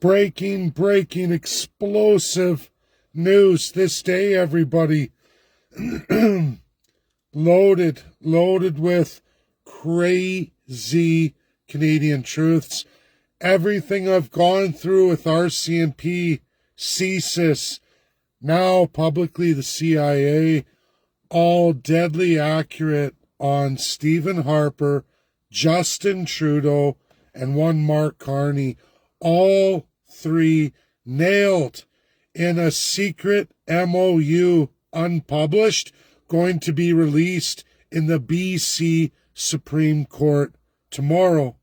Breaking, explosive news this day, everybody. loaded with crazy Canadian truths. Everything I've gone through with RCMP, CSIS, now publicly the CIA, all deadly accurate on Stephen Harper, Justin Trudeau, and one Mark Carney. All three nailed in a secret MOU, unpublished, going to be released in the BC Supreme Court tomorrow.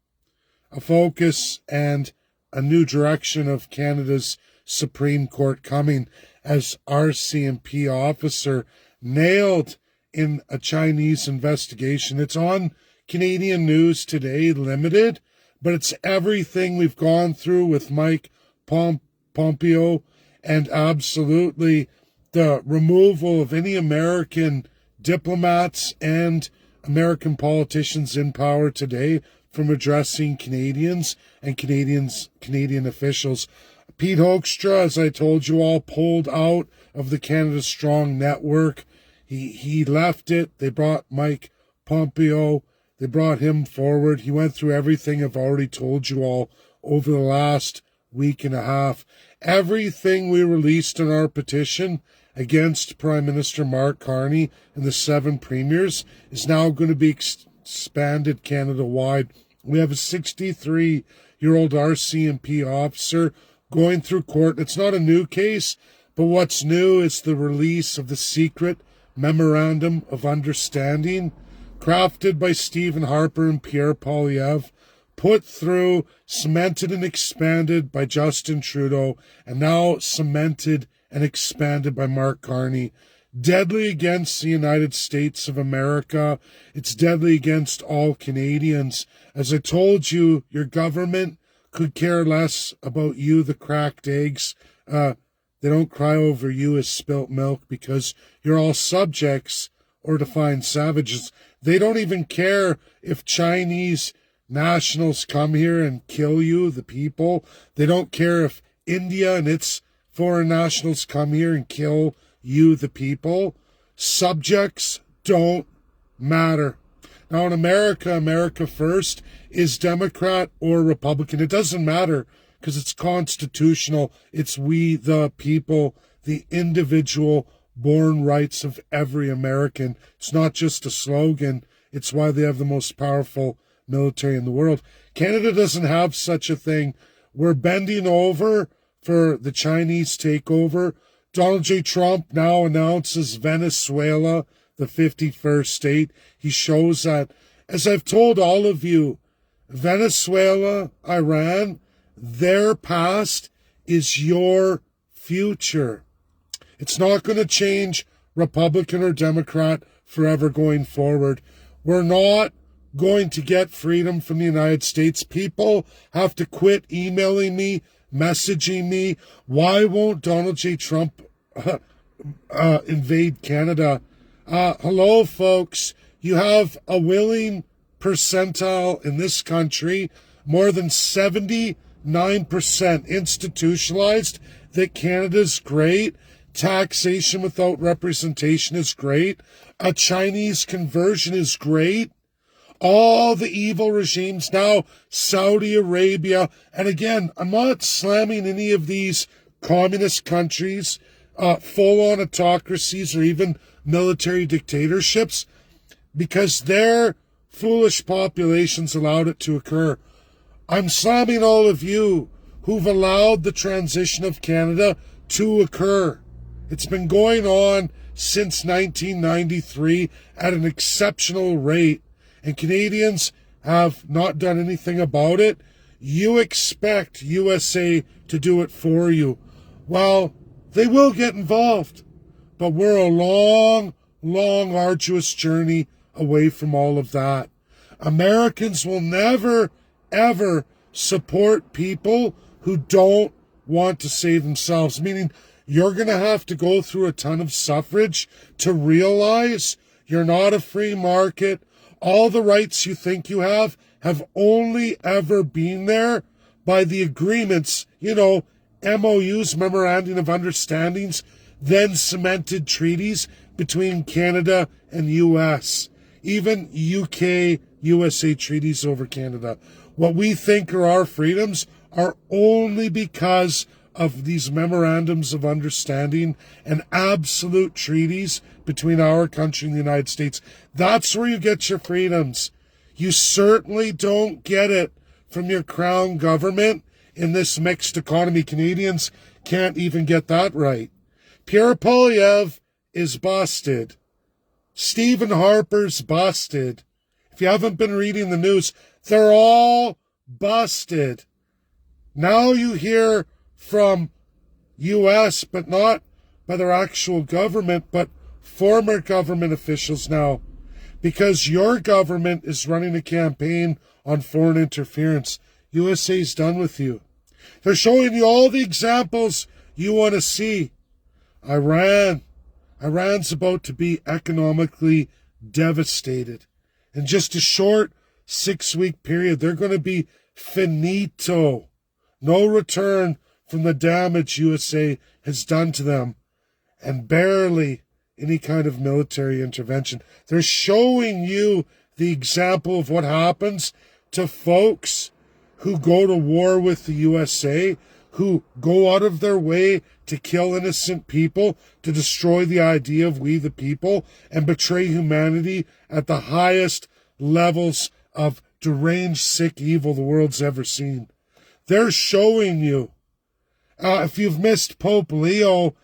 A focus and a new direction of Canada's Supreme Court coming as RCMP officer nailed in a Chinese investigation. It's on Canadian News Today Limited, but it's everything we've gone through with Mike Pompeo, and absolutely the removal of any American diplomats and American politicians in power today from addressing Canadians and Canadian officials. Pete Hoekstra, as I told you all, pulled out of the Canada Strong Network. He left it. They brought Mike Pompeo. They brought him forward. He went through everything I've already told you all over the last week and a half. Everything we released in our petition against Prime Minister Mark Carney and the 7 premiers is now going to be expanded Canada-wide. We have a 63-year-old RCMP officer going through court. It's not a new case, but what's new is the release of the secret Memorandum of Understanding crafted by Stephen Harper and Pierre Poilievre, put through, cemented and expanded by Justin Trudeau, and now cemented and expanded by Mark Carney. Deadly against the United States of America. It's deadly against all Canadians. As I told you, your government could care less about you, the cracked eggs. They don't cry over you as spilt milk because you're all subjects or defined savages. They don't even care if Chinese nationals come here and kill you, the people. They don't care if India and its foreign nationals come here and kill you, the people. Subjects don't matter. Now in America, America First is Democrat or Republican. It doesn't matter because it's constitutional. It's we, the people, the individual born rights of every American. It's not just a slogan. It's why they have the most powerful military in the world. Canada doesn't have such a thing. We're bending over for the Chinese takeover. Donald J. Trump now announces Venezuela, the 51st state. He shows that, as I've told all of you, Venezuela, Iran, their past is your future. It's not going to change Republican or Democrat forever going forward. We're not going to get freedom from the United States. People have to quit emailing me, messaging me. Why won't Donald J. Trump invade Canada? Hello, folks. You have a willing percentile in this country, more than 79% institutionalized, that Canada's great. Taxation without representation is great. A Chinese conversion is great. All the evil regimes now, Saudi Arabia, and again, I'm not slamming any of these communist countries, full-on autocracies or even military dictatorships, because their foolish populations allowed it to occur. I'm slamming all of you who've allowed the transition of Canada to occur. It's been going on since 1993 at an exceptional rate, and Canadians have not done anything about it. You expect USA to do it for you. Well, they will get involved, but we're a long, arduous journey away from all of that. Americans will never, ever support people who don't want to save themselves, meaning you're going to have to go through a ton of suffrage to realize you're not a free market. All the rights you think you have only ever been there by the agreements, MOUs, Memorandum of Understandings, then cemented treaties between Canada and U.S., even UK, USA treaties over Canada. What we think are our freedoms are only because of these memorandums of understanding and absolute treaties between our country and the United States. That's where you get your freedoms. You certainly don't get it from your crown government in this mixed economy. Canadians can't even get that right. Pierre Poilievre is busted. Stephen Harper's busted. If you haven't been reading the news, they're all busted. Now you hear from U.S., but not by their actual government, but former government officials now, because your government is running a campaign on foreign interference. USA's done with you. They're showing you all the examples you want to see. Iran's about to be economically devastated. In just a short 6-week period, they're going to be finito. No return from the damage USA has done to them, and barely any kind of military intervention. They're showing you the example of what happens to folks who go to war with the USA, who go out of their way to kill innocent people, to destroy the idea of we the people, and betray humanity at the highest levels of deranged, sick evil the world's ever seen. They're showing you. If you've missed Pope Leo,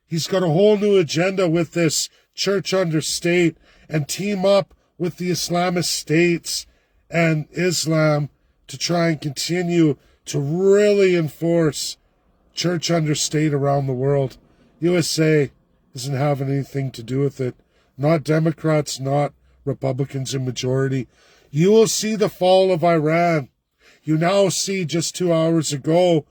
he's got a whole new agenda with this church under state, and team up with the Islamist states and Islam to try and continue to really enforce church under state around the world. USA isn't having anything to do with it. Not Democrats, not Republicans in majority. You will see the fall of Iran. You now see, just 2 hours ago,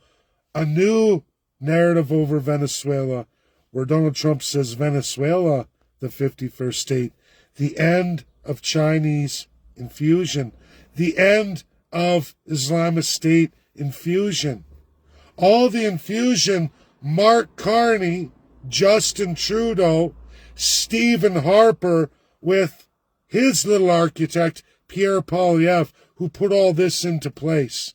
a new narrative over Venezuela, where Donald Trump says Venezuela, the 51st state, the end of Chinese infusion, the end of Islamist state infusion. All the infusion, Mark Carney, Justin Trudeau, Stephen Harper, with his little architect, Pierre Poilievre, who put all this into place.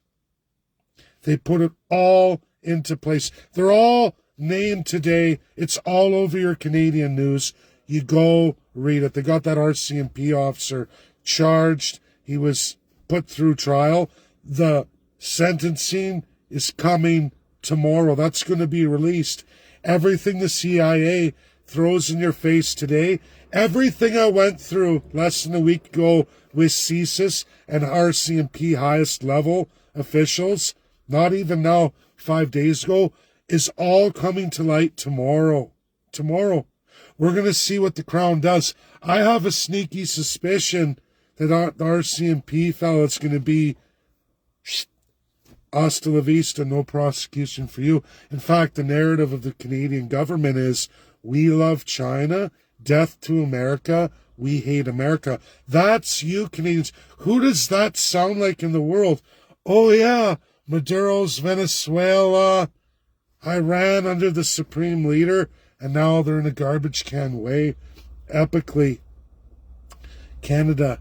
They put it all into place. They're all named today. It's all over your Canadian news. You go read it. They got that RCMP officer charged. He was put through trial. The sentencing is coming tomorrow. That's going to be released. Everything the CIA throws in your face today, everything I went through less than a week ago with CSIS and RCMP highest level officials, not even now, 5 days ago, is all coming to light tomorrow. Tomorrow. We're going to see what the Crown does. I have a sneaky suspicion that the RCMP fella's going to be hasta la vista, no prosecution for you. In fact, the narrative of the Canadian government is, we love China, death to America, we hate America. That's you, Canadians. Who does that sound like in the world? Oh yeah, Maduro's Venezuela, Iran under the supreme leader, and now they're in a garbage can way. Epically. Canada,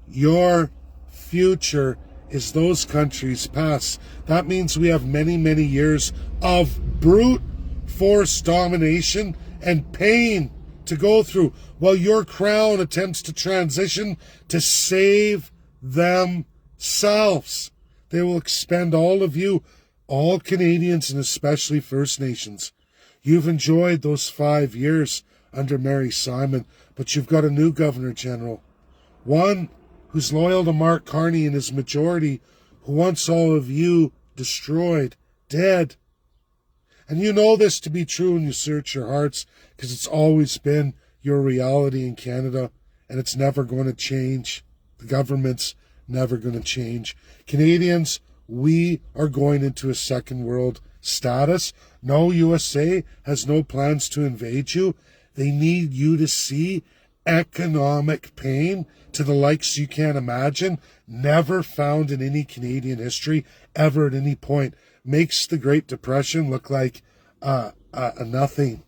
your future is those countries' past. That means we have many, many years of brute force domination and pain to go through while your crown attempts to transition to save themselves. They will expend all of you, all Canadians, and especially First Nations. You've enjoyed those 5 years under Mary Simon, but you've got a new Governor General. One who's loyal to Mark Carney and his majority, who wants all of you destroyed, dead. And you know this to be true when you search your hearts, because it's always been your reality in Canada, and it's never going to change. The government's never going to change. Canadians, we are going into a second world status. No, USA has no plans to invade you. They need you to see economic pain to the likes you can't imagine, never found in any Canadian history ever at any point, makes the Great Depression look like a nothing.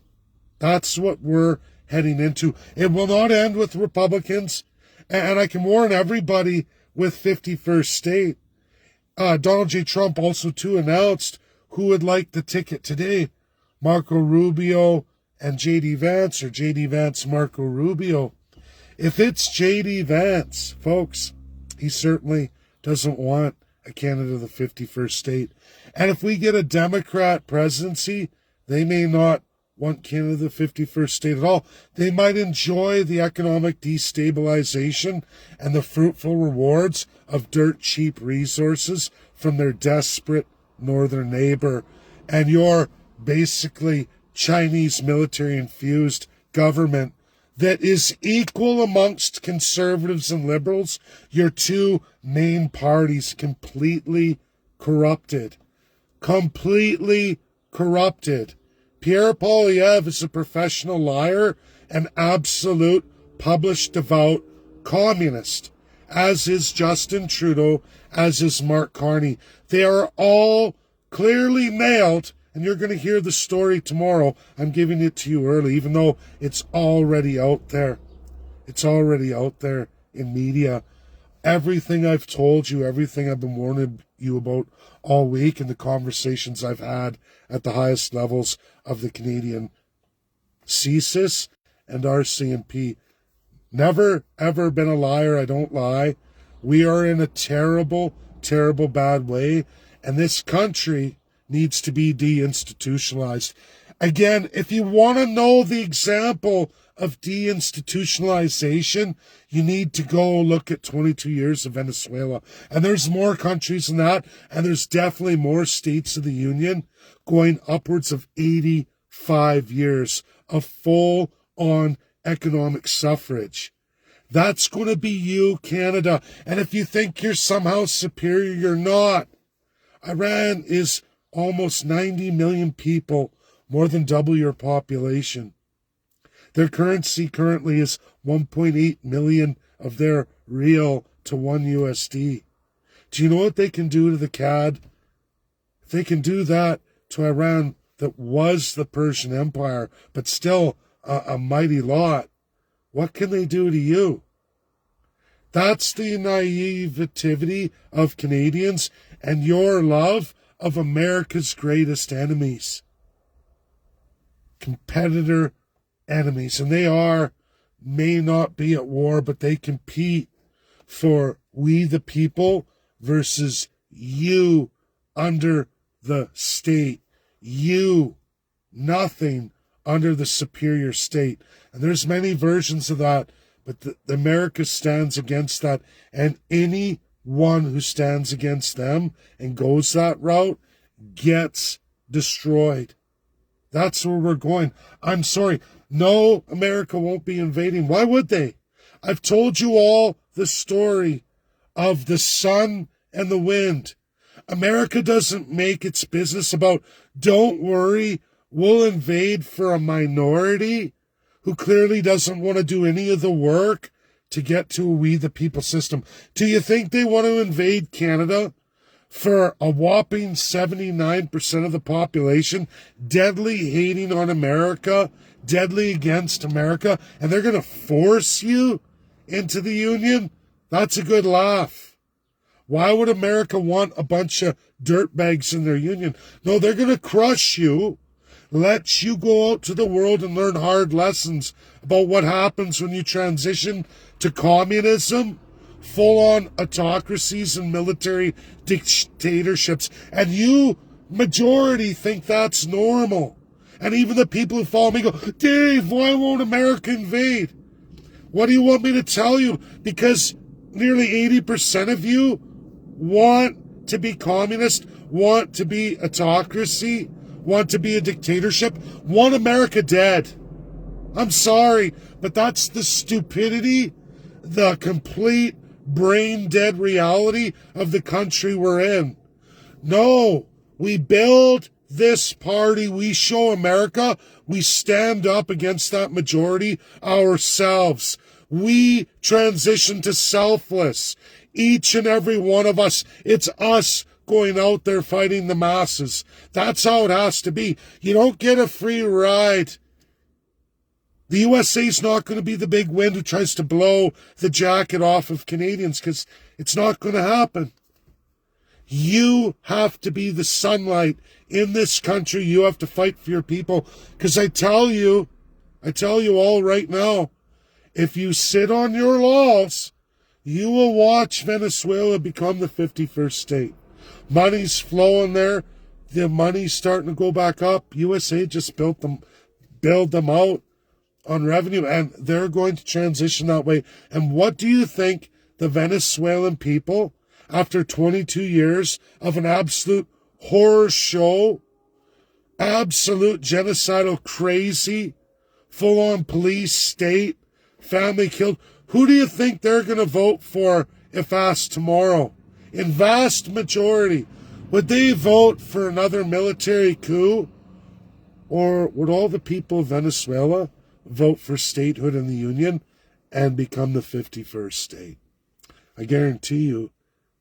That's what we're heading into. It will not end with Republicans, and I can warn everybody with 51st State. Donald J. Trump also, too, announced who would like the ticket today. Marco Rubio and J.D. Vance, or J.D. Vance, Marco Rubio. If it's J.D. Vance, folks, he certainly doesn't want a candidate of the 51st State. And if we get a Democrat presidency, they may not want Canada the 51st State at all. They might enjoy the economic destabilization and the fruitful rewards of dirt cheap resources from their desperate northern neighbor and your basically Chinese military infused government that is equal amongst conservatives and liberals, your two main parties completely corrupted. Completely corrupted. Pierre Poilievre is a professional liar, an absolute published devout communist, as is Justin Trudeau, as is Mark Carney. They are all clearly nailed, and you're going to hear the story tomorrow. I'm giving it to you early, even though it's already out there. It's already out there in media. Everything I've told you, everything I've been warning you about all week, and the conversations I've had at the highest levels of the Canadian CSIS and RCMP. Never, ever been a liar. I don't lie. We are in a terrible, terrible bad way, and this country needs to be deinstitutionalized. Again, if you want to know the example of deinstitutionalization, you need to go look at 22 years of Venezuela. And there's more countries than that, and there's definitely more states of the Union going upwards of 85 years of full-on economic suffrage. That's going to be you, Canada. And if you think you're somehow superior, you're not. Iran is almost 90 million people, more than double your population. Their currency currently is 1.8 million of their real to 1 USD. Do you know what they can do to the CAD? If they can do that to Iran, that was the Persian Empire, but still a mighty lot, what can they do to you? That's the naivety of Canadians and your love of America's greatest enemies. Competitor enemies. And they may not be at war, but they compete for we the people versus you under the state. You, nothing under the superior state. And there's many versions of that, but the America stands against that. And anyone who stands against them and goes that route gets destroyed. That's where we're going. I'm sorry. No, America won't be invading. Why would they? I've told you all the story of the sun and the wind. America doesn't make its business about, don't worry, we'll invade for a minority who clearly doesn't want to do any of the work to get to a we the people system. Do you think they want to invade Canada for a whopping 79% of the population, deadly hating on America, deadly against America, and they're going to force you into the Union? That's a good laugh. Why would America want a bunch of dirtbags in their Union? No, they're going to crush you, let you go out to the world and learn hard lessons about what happens when you transition to communism, full-on autocracies and military dictatorships. And you, majority, think that's normal. And even the people who follow me go, Dave, why won't America invade? What do you want me to tell you? Because nearly 80% of you want to be communist, want to be autocracy, want to be a dictatorship, want America dead. I'm sorry, but that's the stupidity, the complete brain-dead reality of the country we're in. No, we build this party, we show America, we stand up against that majority ourselves. We transition to selfless. Each and every one of us, it's us going out there fighting the masses. That's how it has to be. You don't get a free ride. The USA's not going to be the big wind who tries to blow the jacket off of Canadians, because it's not going to happen. You have to be the sunlight in this country. You have to fight for your people. Because I tell you all right now, if you sit on your laurels, you will watch Venezuela become the 51st state. Money's flowing there. The money's starting to go back up. USA just build them out on revenue, and they're going to transition that way. And what do you think the Venezuelan people, after 22 years of an absolute horror show, absolute genocidal crazy, full-on police state, family killed, who do you think they're going to vote for if asked tomorrow? In vast majority, would they vote for another military coup? Or would all the people of Venezuela vote for statehood in the Union and become the 51st state? I guarantee you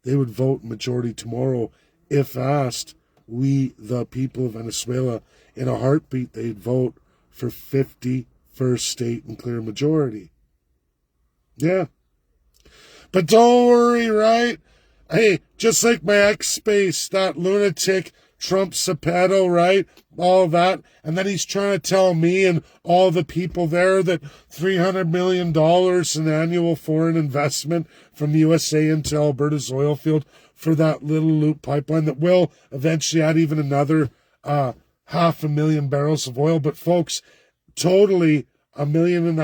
they would vote majority tomorrow if asked. We, the people of Venezuela, in a heartbeat, they'd vote for 51st state and clear majority. Yeah. But don't worry, right? Hey, just like my ex-space, that lunatic Trump Cepeda, right? All that. And then he's trying to tell me and all the people there that $300 million in annual foreign investment from the USA into Alberta's oil field for that little loop pipeline that will eventually add even another 500,000 barrels of oil. But folks, totally 1.5 million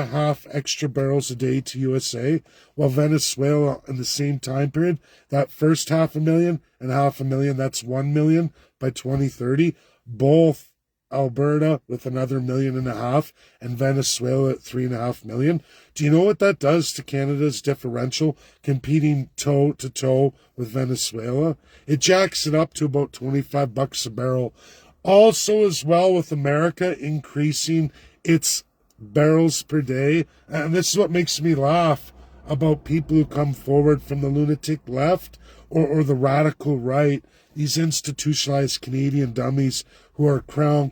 extra barrels a day to USA, while Venezuela in the same time period, that first 500,000 and 500,000, that's 1 million by 2030, both Alberta with another 1.5 million and Venezuela at 3.5 million. Do you know what that does to Canada's differential competing toe to toe with Venezuela? It jacks it up to about $25 a barrel. Also, as well, with America increasing its barrels per day, and this is what makes me laugh about people who come forward from the lunatic left or the radical right, these institutionalized Canadian dummies who are crown,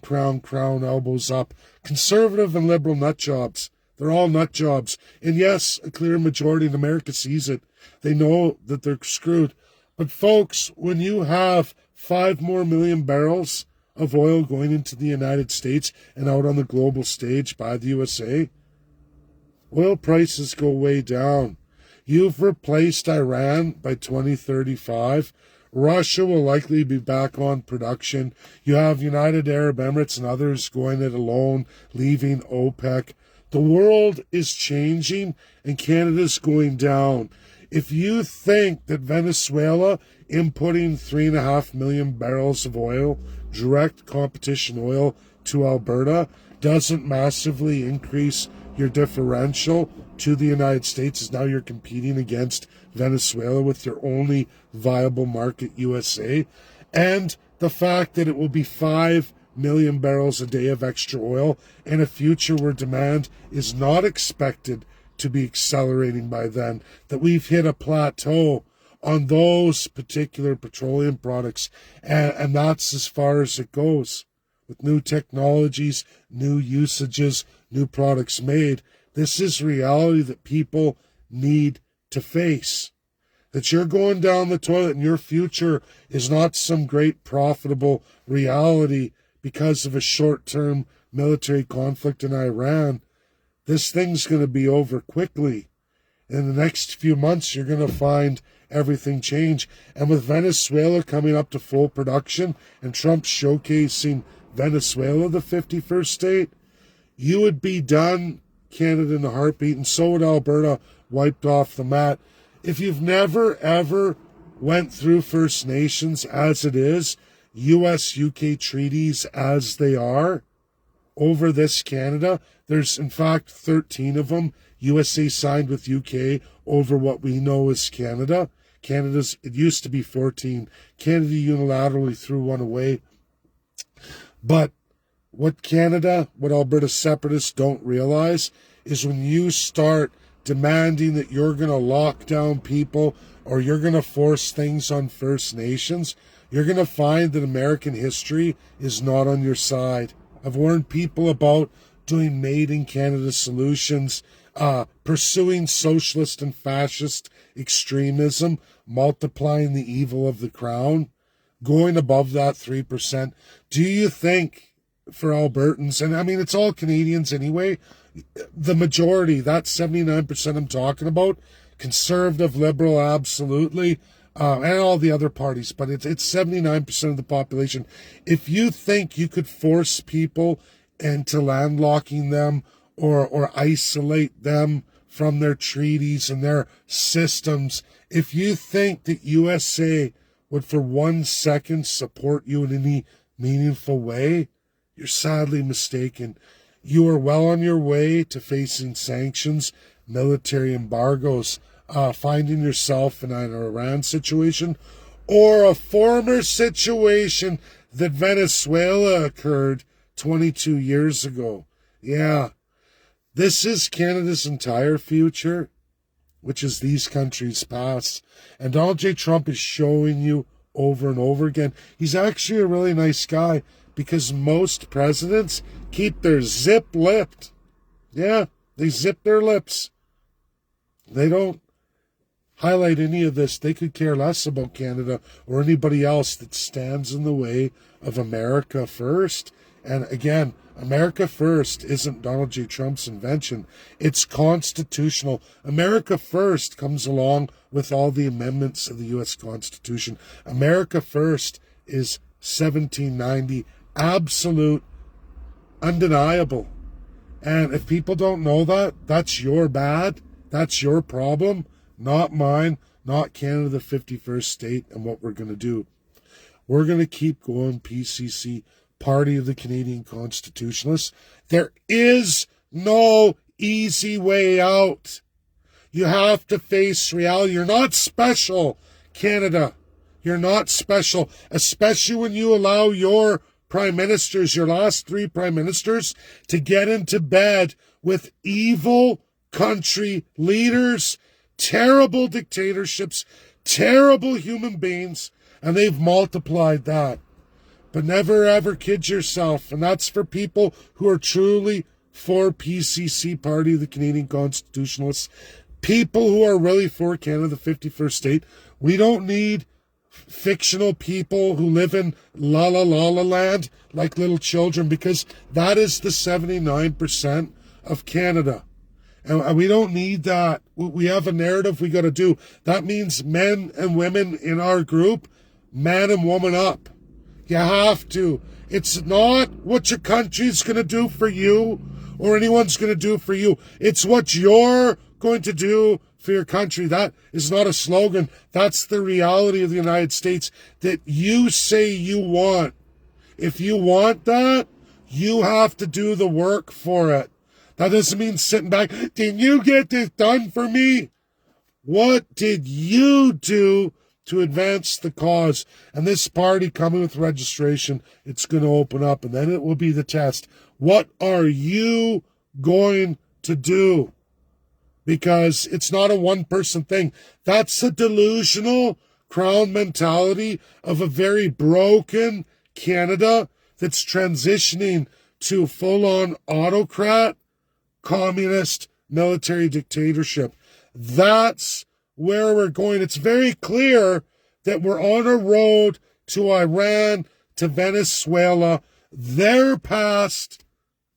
elbows up, conservative and liberal nut jobs. They're all nut jobs. And yes, a clear majority in America sees it. They know that they're screwed. But folks, when you have 5 more million barrels of oil going into the United States and out on the global stage by the USA, oil prices go way down. You've replaced Iran by 2035. Russia will likely be back on production. You have United Arab Emirates and others going it alone, leaving OPEC. The world is changing and Canada's going down. If you think that Venezuela inputting 3.5 million barrels of oil, direct competition oil, to Alberta doesn't massively increase your differential to the United States, as now you're competing against Venezuela with your only viable market, USA, and the fact that it will be 5 million barrels a day of extra oil in a future where demand is not expected to be accelerating by then, that we've hit a plateau on those particular petroleum products, and that's as far as it goes. With new technologies, new usages, new products made, this is reality that people need to face. That you're going down the toilet and your future is not some great profitable reality because of a short-term military conflict in Iran. This thing's going to be over quickly. In the next few months, you're going to find everything change. And with Venezuela coming up to full production and Trump showcasing Venezuela, the 51st state, you would be done, Canada, in a heartbeat, and so would Alberta, wiped off the mat. If you've never, ever went through First Nations as it is, US-UK treaties as they are, over this Canada, there's in fact 13 of them, USA signed with UK over what we know as Canada. It used to be 14. Canada unilaterally threw one away. But what Alberta separatists don't realize is when you start demanding that you're going to lock down people or you're going to force things on First Nations, you're going to find that American history is not on your side. I've warned people about doing made in Canada solutions, pursuing socialist and fascist extremism, multiplying the evil of the crown, going above that 3%. Do you think for Albertans, and I mean, it's all Canadians anyway, the majority, that 79% I'm talking about, conservative, liberal, absolutely, and all the other parties, but it's 79% of the population. If you think you could force people into landlocking them or isolate them from their treaties and their systems, if you think that USA would for 1 second support you in any meaningful way, you're sadly mistaken. You are well on your way to facing sanctions, military embargoes, finding yourself in an Iran situation, or a former situation that Venezuela occurred 22 years ago. Yeah, this is Canada's entire future, which is these countries' past. And Donald J. Trump is showing you over and over again, he's actually a really nice guy, because most presidents keep their zip-lipped. Yeah, they zip their lips. They don't highlight any of this. They could care less about Canada or anybody else that stands in the way of America first. And again, America first isn't Donald J. Trump's invention. It's constitutional. America first comes along with all the amendments of the U.S. Constitution. America first is 1790. Absolute, undeniable. And if people don't know that, that's your bad. That's your problem, not mine, not Canada, the 51st state, and what we're going to do. We're going to keep going, PCC, Party of the Canadian Constitutionalists. There is no easy way out. You have to face reality. You're not special, Canada. You're not special, especially when you allow your prime ministers, your last 3 prime ministers, to get into bed with evil country leaders, terrible dictatorships, terrible human beings, and they've multiplied that. But never ever kid yourself, and that's for people who are truly for PCC, Party of the Canadian Constitutionalists, people who are really for Canada, the 51st state. We don't need fictional people who live in la la la la land like little children, because that is the 79% of Canada. And we don't need that. We have a narrative we got to do. That means men and women in our group, man and woman up. You have to. It's not what your country's going to do for you or anyone's going to do for you. It's what you're going to do for your country. That is not a slogan. That's the reality of the United States that you say you want. If you want that, you have to do the work for it. That doesn't mean sitting back. Can you get this done for me? What did you do to advance the cause? And this party coming with registration, it's going to open up, and then it will be the test. What are you going to do? Because it's not a one-person thing. That's a delusional crown mentality of a very broken Canada that's transitioning to full-on autocrat, communist, military dictatorship. That's where we're going. It's very clear that we're on a road to Iran, to Venezuela, their past,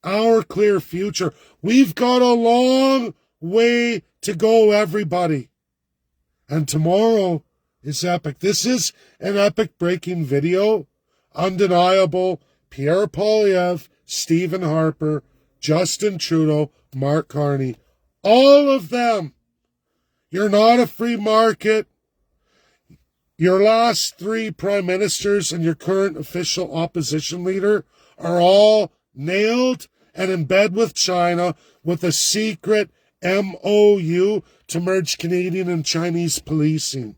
our clear future. We've got a long way to go, everybody. And tomorrow is epic. This is an epic breaking video. Undeniable. Pierre Poilievre, Stephen Harper, Justin Trudeau, Mark Carney. All of them. You're not a free market. Your last 3 prime ministers and your current official opposition leader are all nailed and in bed with China with a secret MOU to merge Canadian and Chinese policing.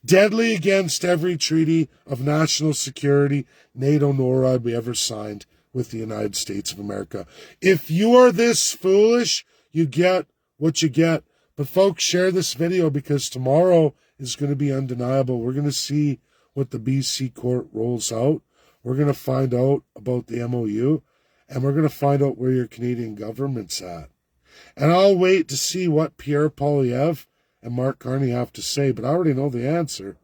Deadly against every treaty of national security, NATO, NORAD we ever signed with the United States of America. If you are this foolish, you get what you get. But folks, share this video because tomorrow is going to be undeniable. We're going to see what the BC court rolls out. We're going to find out about the MOU, and we're going to find out where your Canadian government's at. And I'll wait to see what Pierre Poilievre and Mark Carney have to say, but I already know the answer.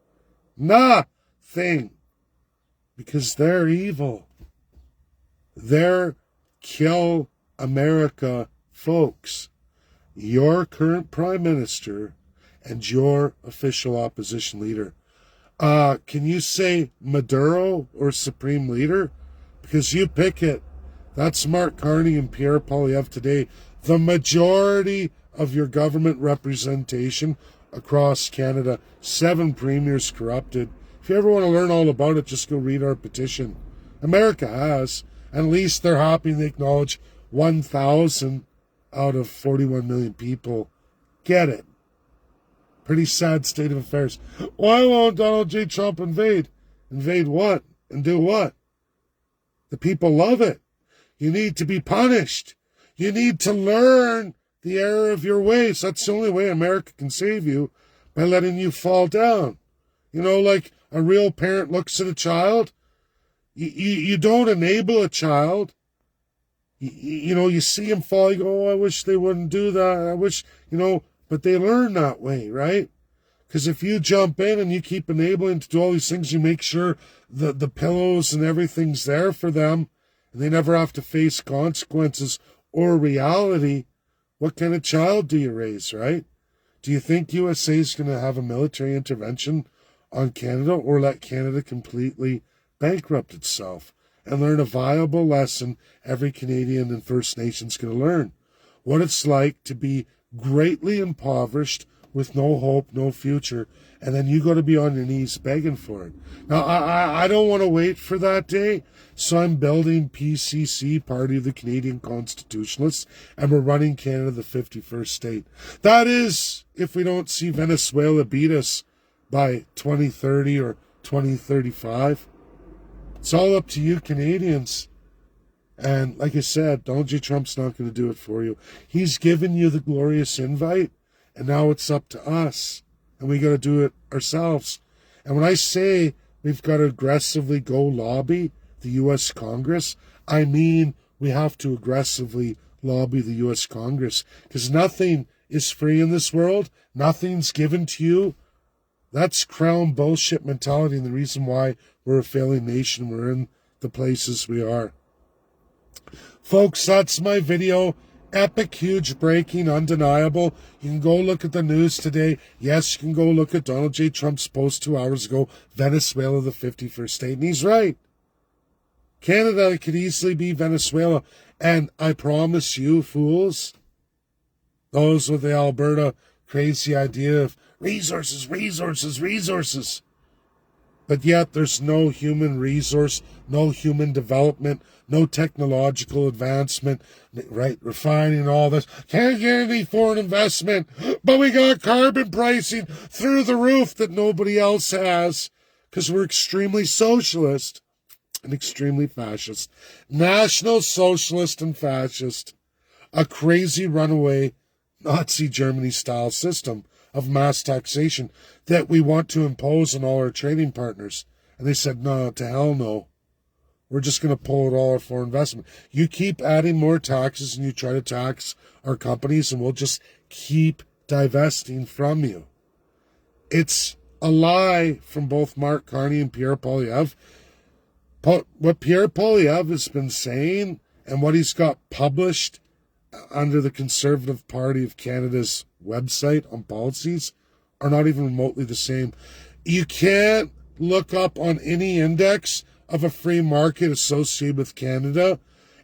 Nothing. Because they're evil. They're kill America folks. Your current prime minister and your official opposition leader. Can you say Maduro or Supreme Leader? Because you pick it. That's Mark Carney and Pierre Poilievre today. The majority of your government representation across Canada, 7 premiers corrupted. If you ever want to learn all about it, just go read our petition. America has. At least they're happy they acknowledge 1,000 out of 41 million people get it. Pretty sad state of affairs. Why won't Donald J. Trump invade? Invade what? And do what? The people love it. You need to be punished. You need to learn the error of your ways. That's the only way America can save you, by letting you fall down. You know, like a real parent looks at a child. You don't enable a child. You know, you see him fall, you go, oh, I wish they wouldn't do that. I wish, you know, but they learn that way, right? Because if you jump in and you keep enabling to do all these things, you make sure the pillows and everything's there for them, and they never have to face consequences or reality. What kind of child do you raise, right? Do you think USA is going to have a military intervention on Canada, or let Canada completely bankrupt itself and learn a viable lesson every Canadian and First Nations going to learn? What it's like to be greatly impoverished with no hope, no future, and then you got to be on your knees begging for it. Now, I don't want to wait for that day, so I'm building PCC, Party of the Canadian Constitutionalists, and we're running Canada the 51st state. That is, if we don't see Venezuela beat us by 2030 or 2035. It's all up to you Canadians. And like I said, Donald J. Trump's not going to do it for you. He's given you the glorious invite, and now it's up to us. And we got to do it ourselves. And when I say we've got to aggressively go lobby the U.S. Congress, I mean we have to aggressively lobby the U.S. Congress. Because nothing is free in this world. Nothing's given to you. That's crown bullshit mentality, and the reason why we're a failing nation. We're in the places we are. Folks, that's my video. Epic, huge, breaking, undeniable. You can go look at the news today. Yes, you can go look at Donald J. Trump's post 2 hours ago, Venezuela, the 51st state. And he's right. Canada could easily be Venezuela. And I promise you, fools, those with the Alberta crazy idea of resources, resources, resources. But yet there's no human resource, no human development, no technological advancement, right? Refining all this. Can't get any foreign investment, but we got carbon pricing through the roof that nobody else has, because we're extremely socialist and extremely fascist. National Socialist and Fascist. A crazy runaway Nazi Germany-style system of mass taxation that we want to impose on all our trading partners. And they said, no, to hell no. We're just going to pull out all our foreign investment. You keep adding more taxes and you try to tax our companies, and we'll just keep divesting from you. It's a lie from both Mark Carney and Pierre Poilievre. What Pierre Poilievre has been saying and what he's got published under the Conservative Party of Canada's website on policies are not even remotely the same. You can't look up on any index of a free market associated with Canada.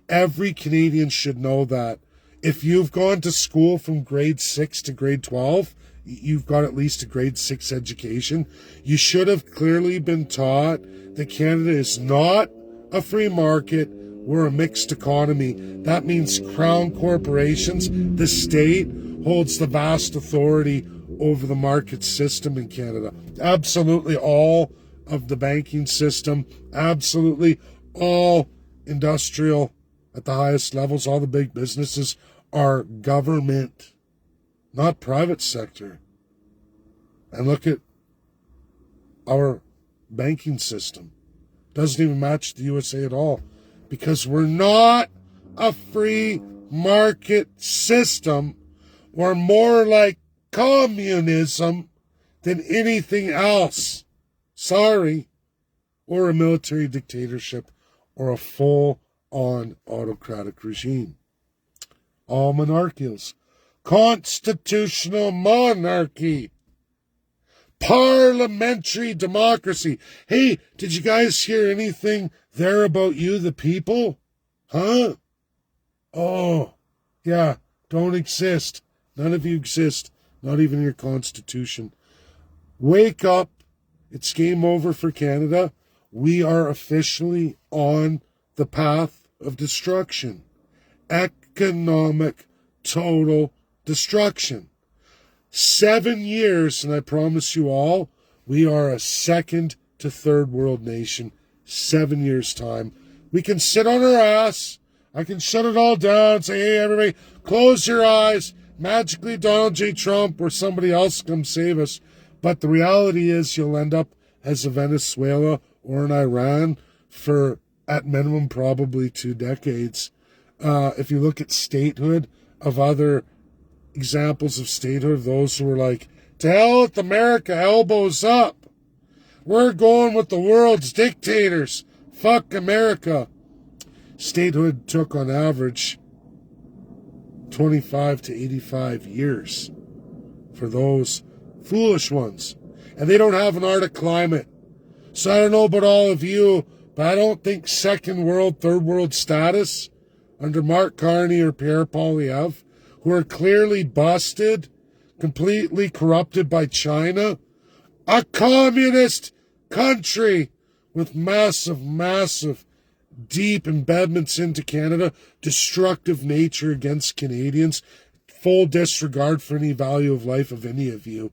Every Canadian should know that. If you've gone to school from grade 6 to grade 12, you've got at least a grade 6 education. You should have clearly been taught that Canada is not a free market. We're a mixed economy. That means crown corporations, the state, holds the vast authority over the market system in Canada. Absolutely all of the banking system, absolutely all industrial at the highest levels, all the big businesses are government, not private sector. And look at our banking system. Doesn't even match the USA at all. Because we're not a free market system. We're more like communism than anything else. Sorry. Or a military dictatorship or a full-on autocratic regime. All monarchies. Constitutional monarchy. Parliamentary democracy. Hey, did you guys hear anything there about you, the people? Huh? Oh, yeah, don't exist. None of you exist. Not even your constitution. Wake up. It's game over for Canada. We are officially on the path of destruction. Economic total destruction. 7 years, and I promise you all, we are a second to third world nation. 7 years' time. We can sit on our ass. I can shut it all down, say, hey, everybody, close your eyes. Magically, Donald J. Trump or somebody else come save us. But the reality is you'll end up as a Venezuela or an Iran for, at minimum, probably 2 decades. If you look at statehood of other examples of statehood, those who were like, to hell with America, elbows up. We're going with the world's dictators. Fuck America. Statehood took on average 25 to 85 years for those foolish ones. And they don't have an Arctic climate. So I don't know about all of you, but I don't think second world, third world status under Mark Carney or Pierre Poilievre, who are clearly busted, completely corrupted by China, a communist country with massive, deep embedments into Canada, destructive nature against Canadians, full disregard for any value of life of any of you,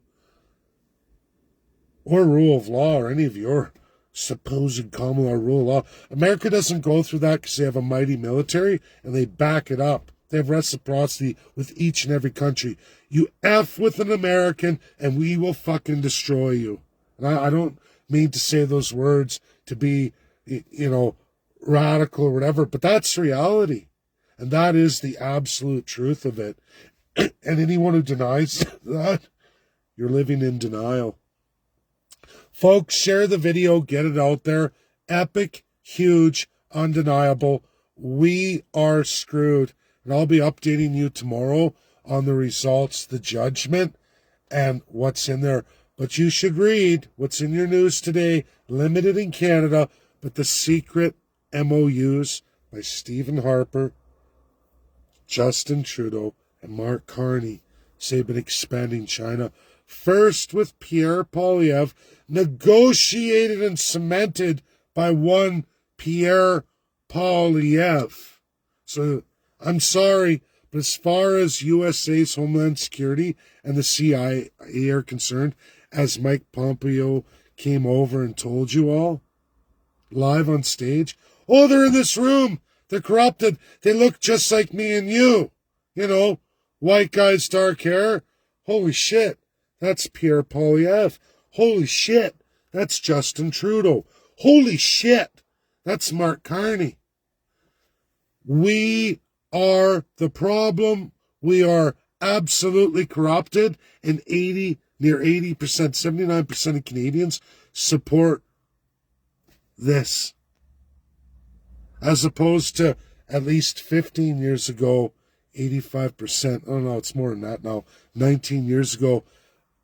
or rule of law, or any of your supposed common law rule of law. America doesn't go through that because they have a mighty military and they back it up. They have reciprocity with each and every country. You F with an American and we will fucking destroy you. And I don't mean to say those words to be, radical or whatever, but that's reality. And that is the absolute truth of it. And anyone who denies that, you're living in denial. Folks, share the video, get it out there. Epic, huge, undeniable. We are screwed. And I'll be updating you tomorrow on the results, the judgment, and what's in there. But you should read what's in your news today, limited in Canada, but the secret MOUs by Stephen Harper, Justin Trudeau, and Mark Carney say they've been expanding China. First with Pierre Poilievre, negotiated and cemented by one Pierre Poilievre. So I'm sorry, but as far as USA's Homeland Security and the CIA are concerned, as Mike Pompeo came over and told you all, live on stage, oh, they're in this room, they're corrupted, they look just like me and you. White guys, dark hair. Holy shit, that's Pierre Poilievre. Holy shit, that's Justin Trudeau. Holy shit, that's Mark Carney. We are the problem. We are absolutely corrupted, and near 80%, 79% of Canadians support this. As opposed to at least 15 years ago, 85%, oh no, it's more than that now, 19 years ago,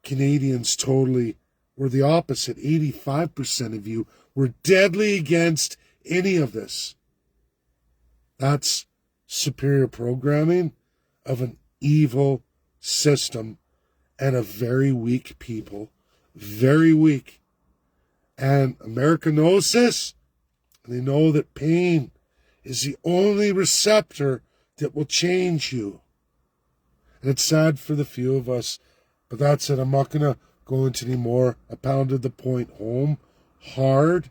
Canadians totally were the opposite. 85% of you were deadly against any of this. That's superior programming of an evil system and a very weak people. Very weak. And America knows this. And they know that pain is the only receptor that will change you. And it's sad for the few of us. But that's it. I'm not going to go into any more. I pounded the point home. Hard.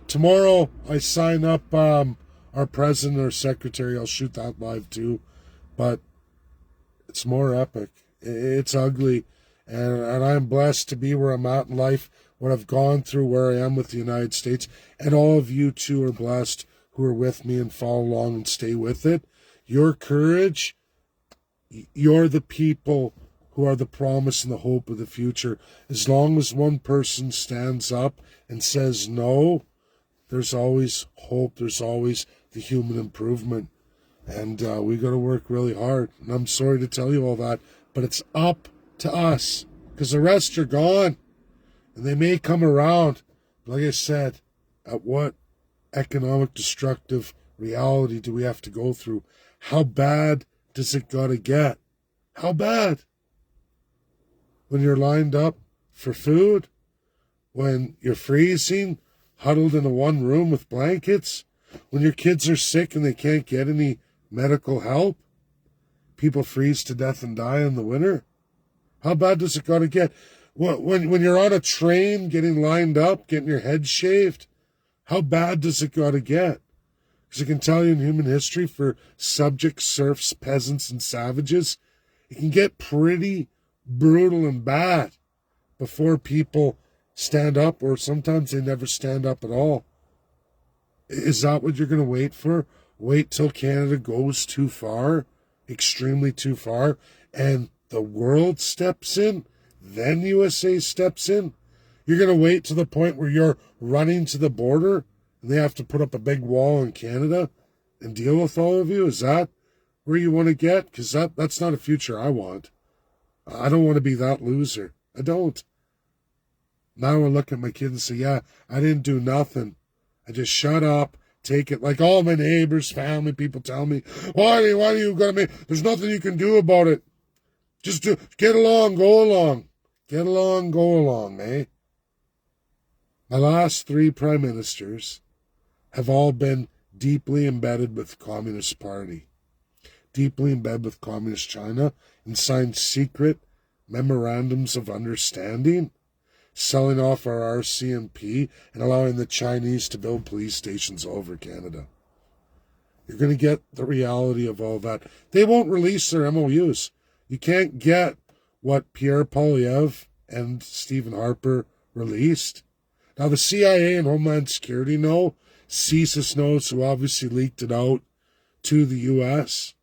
Tomorrow I sign up our president or secretary. I'll shoot that live too. But it's more epic. It's ugly. And I'm blessed to be where I'm at in life what I've gone through, where I am with the United States, and all of you too are blessed who are with me and follow along and stay with it. Your courage, you're the people who are the promise and the hope of the future. As long as one person stands up and says no, there's always hope. There's always the human improvement. And we got to work really hard. And I'm sorry to tell you all that, but it's up to us, because the rest are gone. And they may come around. Like I said, at what economic destructive reality do we have to go through? How bad does it got to get? How bad? When you're lined up for food? When you're freezing, huddled in a one room with blankets? When your kids are sick and they can't get any medical help? People freeze to death and die in the winter? How bad does it got to get? When you're on a train getting lined up, getting your head shaved? How bad does it got to get? Because I can tell you, in human history, for subjects, serfs, peasants, and savages, it can get pretty brutal and bad before people stand up, or sometimes they never stand up at all. Is that what you're going to wait for? Wait till Canada goes too far, extremely too far, and the world steps in, then USA steps in? You're going to wait to the point where you're running to the border and they have to put up a big wall in Canada and deal with all of you? Is that where you want to get? Because that's not a future I want. I don't want to be that loser. I don't. Now I look at my kids and say, yeah, I didn't do nothing. I just shut up, take it. Like all my neighbors, family, people tell me, why do you got to make, there's nothing you can do about it. Just get along, go along. Get along, go along, eh? My last 3 prime ministers have all been deeply embedded with the Communist Party, deeply embedded with Communist China, and signed secret memorandums of understanding, selling off our RCMP and allowing the Chinese to build police stations all over Canada. You're going to get the reality of all that. They won't release their MOUs. You can't get what Pierre Poilievre and Stephen Harper released. Now, the CIA and Homeland Security know. CSIS knows, who obviously leaked it out to the U.S.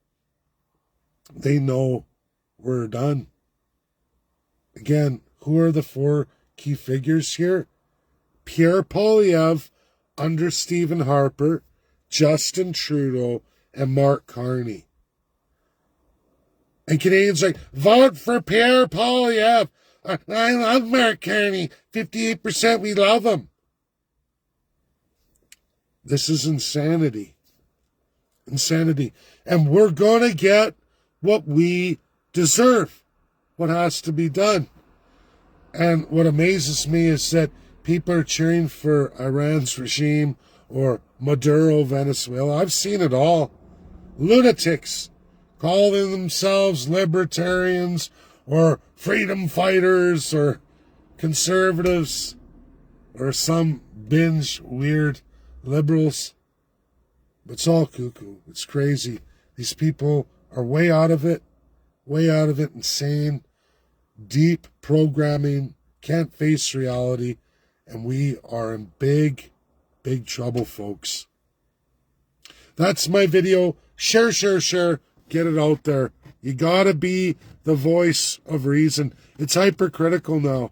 They know we're done. Again, who are the 4 key figures here? Pierre Poilievre under Stephen Harper, Justin Trudeau, and Mark Carney. And Canadians are like, vote for Pierre Poilievre. I love Mark Carney. 58%, we love him. This is insanity. Insanity. And we're going to get what we deserve, what has to be done. And what amazes me is that people are cheering for Iran's regime or Maduro, Venezuela. I've seen it all. Lunatics calling themselves libertarians or freedom fighters or conservatives or some binge weird liberals. It's all cuckoo. It's crazy. These people are way out of it, insane, deep programming, can't face reality, and we are in big, big trouble, folks. That's my video. Share. Get it out there. You gotta be the voice of reason. It's hypercritical now.